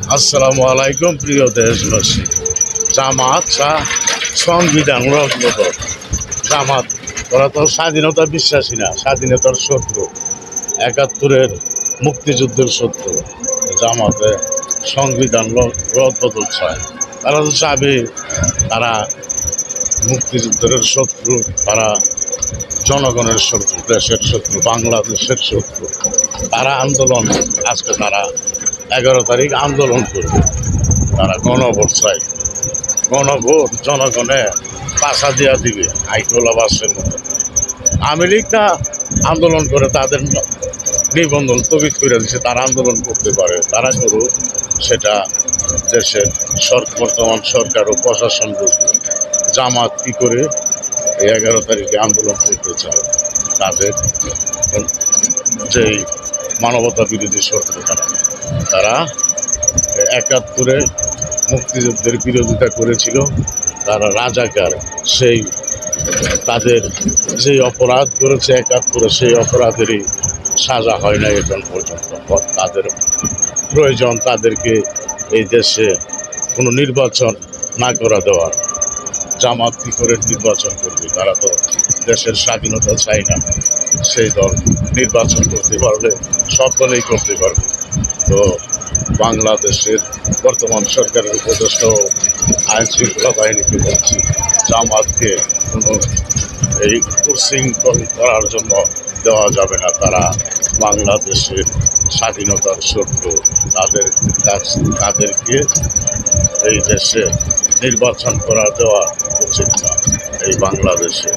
আসসালামু আলাইকুম প্রিয় দেশবাসী। জামাত সংবিধান রক্ষক। জামাত ওরা তো স্বাধীনতা বিশ্বাসী না, স্বাধীনতার শত্রু, ৭১-এর মুক্তিযুদ্ধের শত্রু। জামাতে সংবিধান রদবদল চায়। তারা তো চাবে, তারা মুক্তিযুদ্ধের শত্রু, তারা জনগণের শত্রু, দেশের শত্রু, বাংলাদেশের শত্রু। তারা আন্দোলন, আজকে তারা ১১ তারিখ আন্দোলন করবে। তারা গণভোট চায়। গণভোট জনগণে পাশা দিয়া দিবে আইটোলা বাসের মতো। আওয়ামী লীগটা আন্দোলন করে তাদের নিবন্ধন স্থগিত করে দিচ্ছে, তারা আন্দোলন করতে পারে, তারা করুক। সেটা দেশের বর্তমান সরকার ও প্রশাসন বুঝবে। জামাত কী করে এই ১১ তারিখে আন্দোলন করতে চায়? তাদের যেই মানবতা বিরোধী শত্রু, তারা ৭১-এ মুক্তিযুদ্ধের বিরোধিতা করেছিল, তারা রাজাকার। সেই তাদের যেই অপরাধ করেছে ৭১-এ, সেই অপরাধেরই সাজা হয় না এখন পর্যন্ত। তাদের প্রয়োজন তাদেরকে এই দেশে কোনো নির্বাচন না করা দেওয়া। জামাত কী করে নির্বাচন করবে? তারা তো দেশের স্বাধীনতা চায় না। সেই দল নির্বাচন করতে পারলে সব দলেই করতে পারবে। তো বাংলাদেশের বর্তমান সরকারের উপদেষ্টা ও আইন শৃঙ্খলা বাহিনীকে বলছি, জামাতকে কোনো এই উশৃঙ্খল করার জন্য দেওয়া যাবে না। তারা বাংলাদেশের স্বাধীনতার শত্রু। তাদেরকে এই দেশে নির্বাচন করা দেওয়া উচিত না এই বাংলাদেশে।